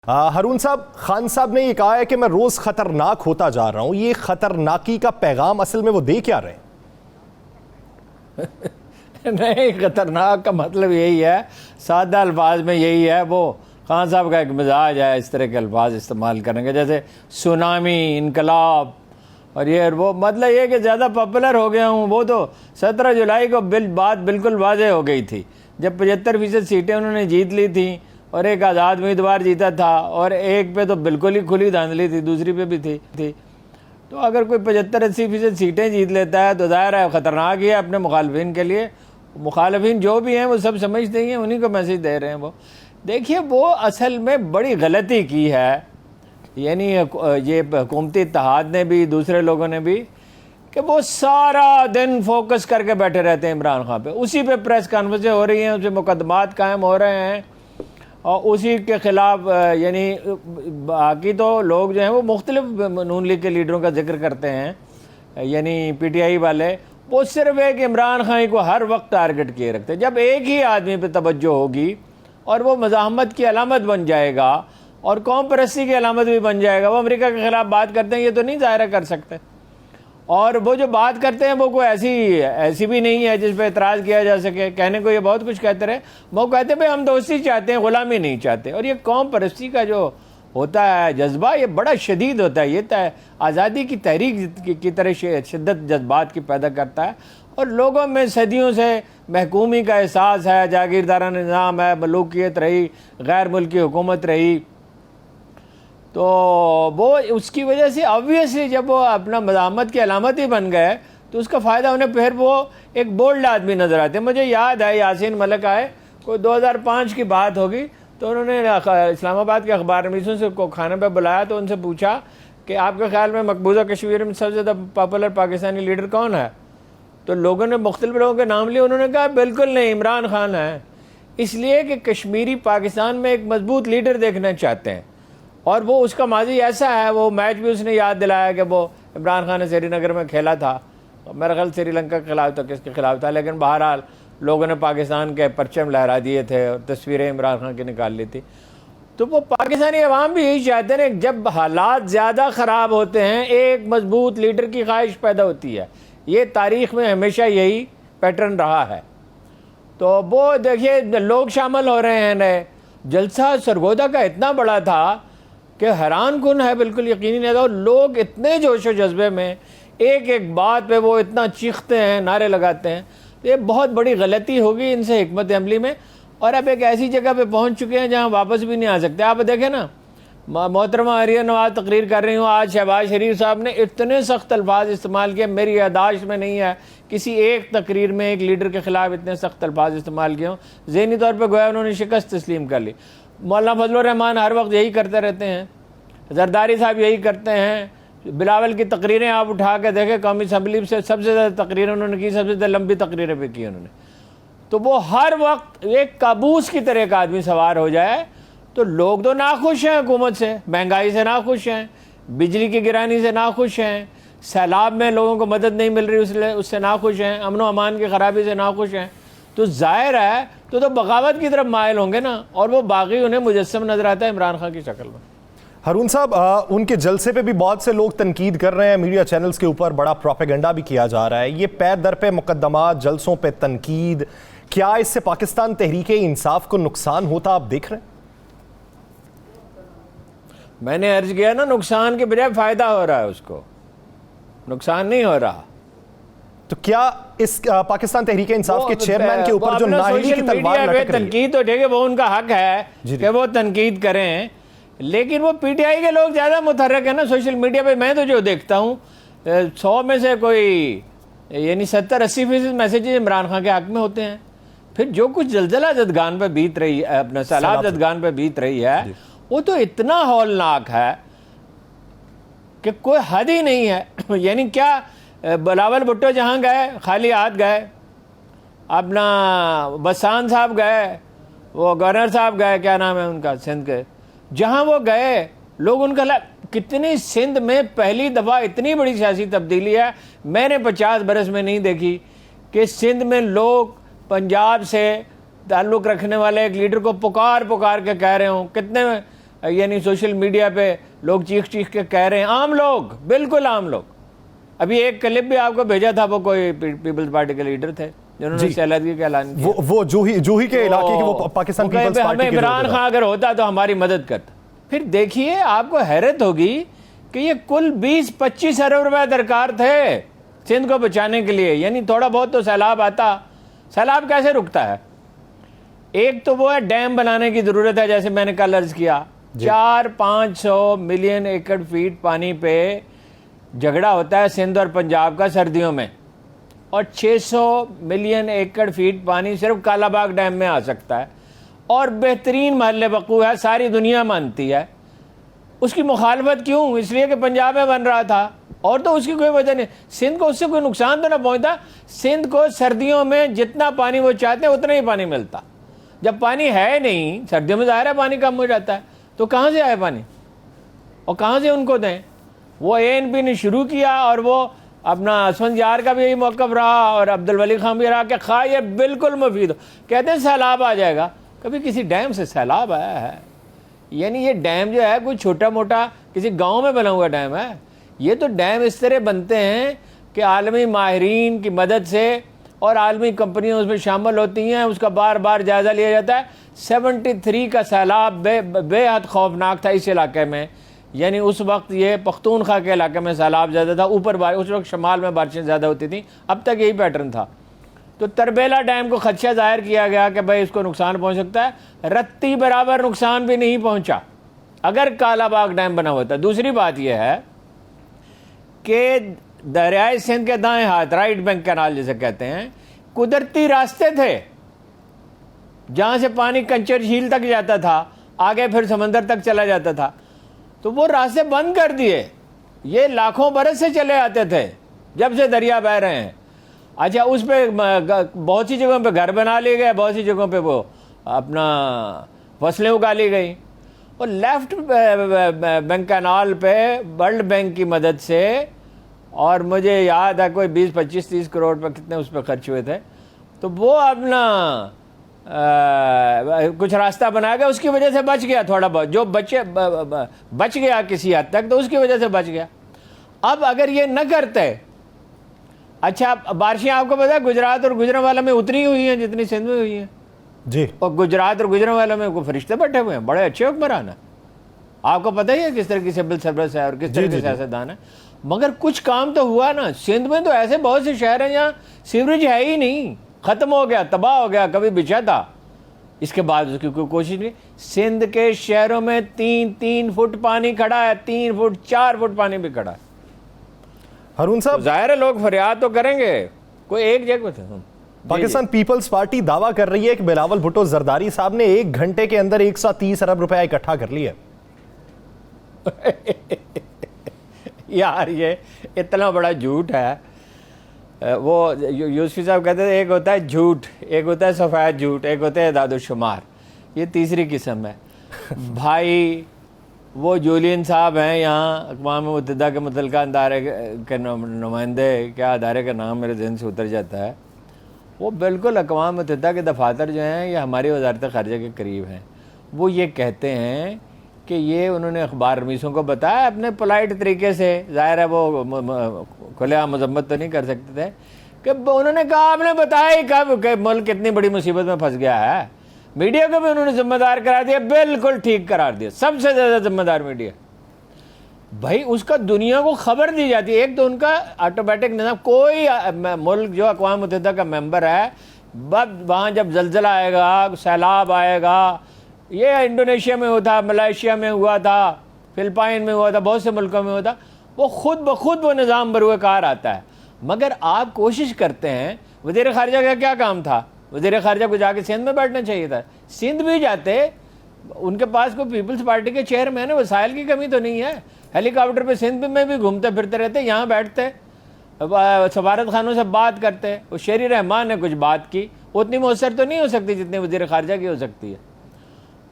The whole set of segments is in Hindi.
हारून साहब, खान साहब ने ये कहा है कि मैं रोज खतरनाक होता जा रहा हूं। ये खतरनाकी का पैगाम असल में वो दे क्या रहे हैं? नहीं, खतरनाक का मतलब यही है, सादा अल्फाज में यही है। वो खान साहब का एक मिजाज है इस तरह के अल्फाज इस्तेमाल करेंगे, जैसे सुनामी, इनकलाब और ये और वो। मतलब ये कि ज़्यादा पॉपुलर हो गया हूँ। वो तो 17 जुलाई को बात बिल्कुल वाज़ेह हो गई थी, जब 75% सीटें उन्होंने जीत ली थी और एक आज़ाद उम्मीदवार जीता था और एक पे तो बिल्कुल ही खुली धांधली थी, दूसरी पे भी थी। तो अगर कोई 75-80% सीटें जीत लेता है तो ज़ाहिर है ख़तरनाक ही है अपने मुखालफिन के लिए। मुखालफिन जो भी हैं वो सब समझते हैं, उन्हीं को मैसेज दे रहे हैं। वो देखिए, वो असल में बड़ी गलती की है, यानी ये हुकूमती इत्तेहाद ने भी, दूसरे लोगों ने भी, कि वो सारा दिन फोकस करके बैठे रहते हैं इमरान खान पे। उसी पे प्रेस कॉन्फ्रेंसें हो रही हैं, उस पर मुकदमात कायम हो रहे हैं और उसी के ख़िलाफ़ यानी बाकी तो लोग जो हैं वो मुख्तलिफ नून लीग के लीडरों का जिक्र करते हैं, यानी PTI वाले। वो सिर्फ एक इमरान खान को हर वक्त टारगेट किए रखते हैं। जब एक ही आदमी पे तवज्जो होगी और वो मज़ाहमत की अलामत बन जाएगा और कौम परस्ती की अलामत भी बन जाएगा। वो अमेरिका के ख़िलाफ़ बात करते हैं, ये तो नहीं ज़ाहिर कर सकते। और वो जो बात करते हैं वो कोई ऐसी भी नहीं है जिस पर एतराज़ किया जा सके। कहने को ये बहुत कुछ कहते रहे, वो कहते भाई हम दोस्ती चाहते हैं, ग़ुलामी नहीं चाहते। और ये कौम परस्ती का जो होता है जज्बा, ये बड़ा शदीद होता है। ये आज़ादी की तहरीक की तरह शिद्दत जज्बात की पैदा करता है और लोगों में सदियों से महकूमी का एहसास है, जागीरदाराना निज़ाम है, मलूकियत रही, गैर मुल्की हुकूमत रही। तो वो उसकी वजह से ऑब्वियसली जब वो अपना मज़ाहमत की अलामत ही बन गए तो उसका फ़ायदा उन्हें, फिर वो एक बोल्ड आदमी नज़र आते हैं। मुझे याद है यासीन मलिक आए, कोई 2005 की बात होगी, तो उन्होंने इस्लामाबाद के अखबार नवीसों से को खाने पर बुलाया तो उनसे पूछा कि आपके ख्याल में मकबूजा कश्मीर में सबसे ज़्यादा पॉपुलर पाकिस्तानी लीडर कौन है? तो लोगों ने मुख्तलिफ लोगों के नाम लिए। उन्होंने कहा बिल्कुल नहीं, इमरान खान है। इसलिए कि कश्मीरी पाकिस्तान में एक मजबूत लीडर देखना चाहते हैं और वो उसका माजी ऐसा है। वो मैच भी उसने याद दिलाया कि वो इमरान खान ने श्रीनगर में खेला था, मेरा ख्याल श्रीलंका के खिलाफ था, किसके खिलाफ था, लेकिन बहरहाल लोगों ने पाकिस्तान के परचम लहरा दिए थे और तस्वीरें इमरान खान की निकाल ली थी। तो वो पाकिस्तानी अवाम भी यही चाहते हैं, जब हालात ज़्यादा ख़राब होते हैं एक मजबूत लीडर की ख्वाहिश पैदा होती है। ये तारीख़ में हमेशा यही पैटर्न रहा है। तो वो देखिए लोग शामिल हो रहे हैं नए। जलसा सरगोदा का इतना बड़ा था कि हैरान कुन है, बिल्कुल यकीनी नहीं था। लोग इतने जोश व जज्बे में एक एक बात पे वो इतना चीखते हैं, नारे लगाते हैं। तो ये बहुत बड़ी गलती होगी इनसे हिकमत अमली में। और अब एक ऐसी जगह पे पहुंच चुके हैं जहां वापस भी नहीं आ सकते। आप देखें ना, मोहतरमा आरिया नवाज तकरीर कर रही हूँ, आज शहबाज शरीफ साहब ने इतने सख्त अल्फाज इस्तेमाल किए, मेरी यादाश्त में नहीं है किसी एक तकरीर में एक लीडर के ख़िलाफ़ इतने सख्त अल्फाज इस्तेमाल किए हों। ज़हनी तौर पर गोया उन्होंने शिकस्त तस्लीम कर ली। मौलाना फजलुर रहमान हर वक्त यही करते रहते हैं, जरदारी साहब यही करते हैं। बिलावल की तकरीरें आप उठा के देखें, कौमी असम्बली से सबसे ज़्यादा तकरीरें उन्होंने की, सबसे ज़्यादा लंबी तकरीरें भी की उन्होंने। तो वो हर वक्त एक काबूस की तरह का आदमी सवार हो जाए तो लोग तो नाखुश हैं हुकूमत से, महंगाई से नाखुश हैं, बिजली की गिरानी से नाखुश हैं, सैलाब में लोगों को मदद नहीं मिल रही उससे नाखुश हैं, अमन व अमान की ख़राबी से नाखुश हैं। तो ज़ाहिर है तो बगावत की तरफ मायल होंगे ना, और वो बाकी उन्हें मुजस्सम नज़र आता है इमरान खान की शक्ल में। हारून साहब, उनके जलसे पे भी बहुत से लोग तनकीद कर रहे हैं, मीडिया चैनल्स के ऊपर बड़ा प्रोपेगेंडा भी किया जा रहा है। ये पैर दर पे मुकदमात, जलसों पे तनकीद, क्या इससे पाकिस्तान तहरीक इंसाफ को नुकसान होता आप देख रहे हैं? मैंने अर्ज किया ना, नुकसान के बजाय फ़ायदा हो रहा है, उसको नुकसान नहीं हो रहा। तो क्या इस पाकिस्तान तहरीक इंसाफ के चेयरमैन के ऊपर जो नाअहली की तलवार लटक रही है, तनकीद तो ठीक है, वो उनका हक है कि वो तनकीद करें, लेकिन वो PTI के लोग ज़्यादा मुतहर्रिक है ना सोशल मीडिया पे। मैं तो जो देखता हूँ 100 में से कोई यानी 70-80% मैसेजेस इमरान खान के हक में होते हैं। फिर जो कुछ जलजला जदगान पे बीत रही है, अपना सैलाब जदगान पे बीत रही है, वो तो इतना हौलनाक है कि कोई हद ही नहीं है। यानी क्या, बिलावल भुट्टो जहाँ गए खाली हाथ गए, अपना बसान साहब गए, वो गवर्नर साहब गए, क्या नाम है उनका, सिंध के, जहाँ वो गए लोग उनका कितनी, सिंध में पहली दफ़ा इतनी बड़ी सियासी तब्दीली है मैंने 50 बरस में नहीं देखी कि सिंध में लोग पंजाब से ताल्लुक़ रखने वाले एक लीडर को पुकार के कह रहे हों। कितने यानी सोशल मीडिया पे लोग चीख चीख के कह रहे हैं, आम लोग, बिल्कुल आम लोग। अभी एक क्लिप भी आपको भेजा था, वो कोई पीपल्स पार्टी के लीडर थे जिन्होंने सैलादगी का ऐलान किया। वो जूही के इलाके के वो पाकिस्तान पीपल्स पार्टी के इमरान खान अगर होता तो हमारी मदद करता। फिर देखिए, आपको हैरत होगी कि ये कुल 20-25 अरब रुपए दरकार थे सिंध को बचाने के लिए। यानी थोड़ा बहुत तो सैलाब आता। सैलाब कैसे रुकता है? एक तो वो है डैम बनाने की जरूरत है, जैसे मैंने कल अर्ज किया। 400-500 मिलियन एकड़ फीट पानी पे झगड़ा होता है सिंध और पंजाब का सर्दियों में, और 600 मिलियन एकड़ फीट पानी सिर्फ कालाबाग डैम में आ सकता है, और बेहतरीन महल वकूअ है, सारी दुनिया मानती है। उसकी मुखालफत क्यों? इसलिए कि पंजाब में बन रहा था, और तो उसकी कोई वजह नहीं। सिंध को उससे कोई नुकसान तो ना पहुंचता। सिंध को सर्दियों में जितना पानी वो चाहते हैं उतना ही पानी मिलता। जब पानी है नहीं, सर्दियों में ज़ाहिर है पानी कम हो जाता है, तो कहाँ से आए पानी और कहाँ से उनको दें? वो ANP ने शुरू किया, और वो अपना असफंद यार का भी यही मौक़िफ़ रहा, और अब्दुल वली खान भी रहा कि खा ये बिल्कुल मुफीद हो। कहते हैं सैलाब आ जाएगा। कभी किसी डैम से सैलाब आया है? यानी ये डैम जो है कोई छोटा मोटा किसी गांव में बना हुआ डैम है? ये तो डैम इस तरह बनते हैं कि आलमी माहिरीन की मदद से और आलमी कंपनियां उसमें शामिल होती हैं, उसका बार बार जायज़ा लिया जाता है। 73 का सैलाब बेहद खौफनाक था इस इलाके में। यानी उस वक्त ये पख्तूनख्वा के इलाके में सैलाब ज़्यादा था, ऊपर उस वक्त शमाल में बारिशें ज़्यादा होती थी। अब तक यही पैटर्न था। तो तरबेला डैम को खदशा जाहिर किया गया कि भाई इसको नुकसान पहुंच सकता है। रत्ती बराबर नुकसान भी नहीं पहुंचा अगर कालाबाग डैम बना होता। दूसरी बात यह है कि दरियाए सिंध के दाएं हाथ, राइट बैंक कैनाल जिसे कहते हैं, कुदरती रास्ते थे जहां से पानी कंचर झील तक जाता था, आगे फिर समंदर तक चला जाता था। तो वो रास्ते बंद कर दिए। ये लाखों बरस से चले आते थे जब से दरिया बह रहे हैं। अच्छा, उस पर बहुत सी जगहों पे घर बना लिए गए, बहुत सी जगहों पे वो अपना फसलें उगा ली गई। और लेफ्ट बैंक कैनाल पे वर्ल्ड बैंक की मदद से, और मुझे याद है कोई 20-25-30 करोड़ पर कितने उस पर खर्च हुए थे, तो वो अपना कुछ रास्ता बनाया गया। उसकी वजह से बच गया थोड़ा बहुत, जो बच गया किसी हद तक, तो उसकी वजह से बच गया। अब अगर ये न करते, अच्छा बारिशें आपको पता है गुजरात और गुजरांवाला में उतनी हुई हैं जितनी सिंध में हुई हैं जी, और गुजरात और गुजरांवाला में कोई फरिश्ते बैठे हुए हैं, बड़े अच्छे हुक्मरान हैं। आपको पता ही है किस तरह की सिविल सर्विस है और किस तरह के सियासतदान है। मगर कुछ काम तो हुआ ना। सिंध में तो ऐसे बहुत से शहर हैं जहाँ सीवरेज है ही नहीं, खत्म हो गया, तबाह हो गया, कभी बिछा था, इसके बाद उसकी कोई कोशिश नहीं। सिंध के शहरों में 3-3 फुट पानी खड़ा है, 3 फुट 4 फुट पानी भी खड़ा है। हारून साहब, तो जाहिर है लोग फरियाद तो करेंगे, कोई एक जगह थे। पाकिस्तान पीपल्स पार्टी दावा कर रही है कि बिलावल भुट्टो जरदारी साहब ने 1 घंटे के अंदर 130 अरब रुपया इकट्ठा कर लिया। यार ये इतना बड़ा झूठ है। वो यूसुफी साहब कहते थे, एक होता है झूठ, एक होता है सफ़ेद झूठ, एक होता है दादुशुमार, ये तीसरी किस्म है। भाई वो जूलियन साहब हैं यहाँ अक़वाम मुत्तहिदा के मुतल्लिक़ा अदारे के नुमाइंदे, क्या अदारे का नाम मेरे ज़हन से उतर जाता है, वो बिल्कुल अक़वाम मुत्तहिदा के दफातर जो हैं ये हमारी वज़ारत ख़ारिजा के करीब हैं। वो ये कहते हैं कि ये उन्होंने अखबार रमीसों को बताया अपने पोलाइट तरीके से, ज़ाहिर है वो खुलेआम मजम्मत तो नहीं कर सकते थे, कि उन्होंने कहा आपने बताया ही कब कि मुल्क कितनी बड़ी मुसीबत में फंस गया है। मीडिया को भी उन्होंने जिम्मेदार करार दिया, बिल्कुल ठीक करार दिया, सबसे ज़्यादा जिम्मेदार मीडिया। भाई उसका दुनिया को खबर दी जाती है। एक तो उनका ऑटोमेटिक निज़ाम, कोई मुल्क जो अक़वाम मुत्तहिदा का मेंबर है, वहाँ जब जल्जला आएगा, सैलाब आएगा, ये इंडोनेशिया में हुआ था, मलेशिया में हुआ था, फिलिपाइन में हुआ था, बहुत से मुल्कों में हुआ था, वो खुद ब खुद वो निज़ाम बरूए कार आता है। मगर आप कोशिश करते हैं, वज़ीर ख़ारिजा का क्या काम था? वज़ीर ख़ारिजा को जाके सिंध में बैठना चाहिए था। सिंध भी जाते, उनके पास कोई पीपल्स पार्टी के चेयरमैन है, वसाइल की कमी तो नहीं है, हेलीकॉप्टर पे सिंध में भी घूमते फिरते रहते, यहाँ बैठते, सफारत खानों से बात करते। वो शेरी रहमान ने कुछ बात की, उतनी मौसर तो नहीं हो सकती जितनी वज़ीर ख़ारिजा की हो सकती है।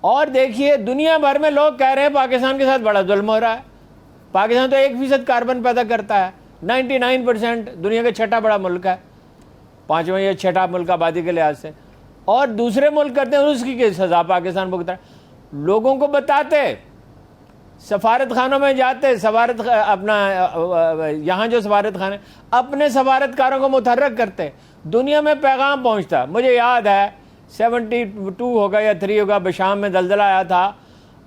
और देखिए दुनिया भर में लोग कह रहे हैं पाकिस्तान के साथ बड़ा जुल्म हो रहा है। पाकिस्तान तो 1% कार्बन पैदा करता है, 99%, दुनिया का छठा बड़ा मुल्क है, 5वां या छठा मुल्क आबादी के लिहाज से, और दूसरे मुल्क करते हैं उसकी सज़ा पाकिस्तान भुगता है। लोगों को बताते सफारत खानों में जाते, यहाँ जो सफारत खाने अपने सफारतकारों को मुतहर्रक करते, दुनिया में पैगाम पहुंचता। मुझे याद है 72 होगा या 3 होगा, बशाम में दलदला आया था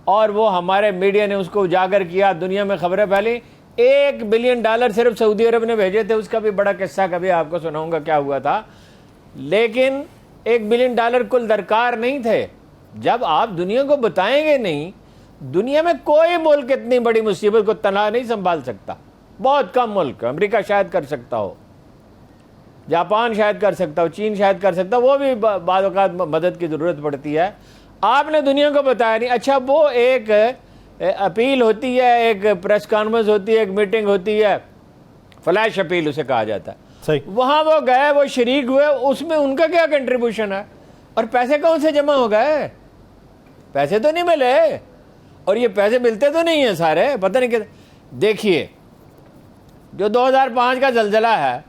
और वो हमारे मीडिया ने उसको उजागर किया, दुनिया में खबरें फैली। $1 बिलियन सिर्फ सऊदी अरब ने भेजे थे। उसका भी बड़ा किस्सा कभी आपको सुनाऊंगा क्या हुआ था। लेकिन $1 बिलियन कुल दरकार नहीं थे। जब आप दुनिया को बताएंगे नहीं, दुनिया में कोई मुल्क इतनी बड़ी मुसीबत को तनहा नहीं संभाल सकता। बहुत कम मुल्क, अमेरिका शायद कर सकता हो, जापान शायद कर सकता हो, चीन शायद कर सकता हो, वो भी बाद औक़ात मदद की ज़रूरत पड़ती है। आपने दुनिया को बताया नहीं। अच्छा, वो एक अपील होती है, एक प्रेस कॉन्फ्रेंस होती है, एक मीटिंग होती है, फ्लैश अपील उसे कहा जाता है। सही। वहाँ वो गए, वो शरीक हुए, उसमें उनका क्या कंट्रीब्यूशन है? और पैसे कौन से जमा हो गए? पैसे तो नहीं मिले, और ये पैसे मिलते तो नहीं है सारे, पता नहीं कितने। देखिए, जो 2005 का जलजला है,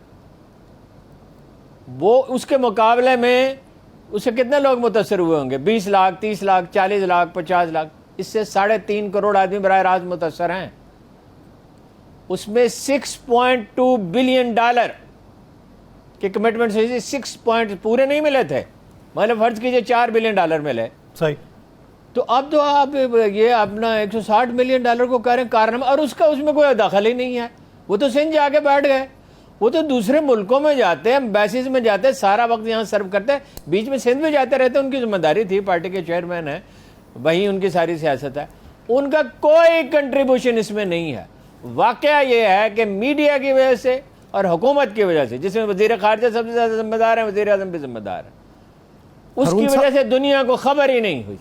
वो उसके मुकाबले में उससे कितने लोग मुतासर हुए होंगे? 20 लाख, 30 लाख, 40 लाख, 50 लाख। इससे 3.5 करोड़ आदमी बराह रास्त मुतासर हैं। उसमें $6.2 बिलियन के कमिटमेंट से 6 पॉइंट पूरे नहीं मिले थे, मतलब फर्ज कीजिए $4 बिलियन मिले। सही। तो अब तो आप ये अपना $160 मिलियन को कह रहे हैं कारनामा, और उसका उसमें कोई दखल ही नहीं है। वो तो सिंध जाके बैठ गए, वो तो दूसरे मुल्कों में जाते हैं, एम्बेसीज में जाते हैं, सारा वक्त यहाँ सर्व करते हैं, बीच में सिंध में जाते रहते हैं। उनकी जिम्मेदारी थी, पार्टी के चेयरमैन है, वही उनकी सारी सियासत है। उनका कोई कंट्रीब्यूशन इसमें नहीं है। वाकया ये है कि मीडिया की वजह से और हुकूमत की वजह से, जिसमें वज़ीर ख़ारिजा सबसे ज़्यादा जिम्मेदार है, वज़ीर आज़म भी जिम्मेदार है, उसकी वजह से दुनिया को खबर ही नहीं हुई।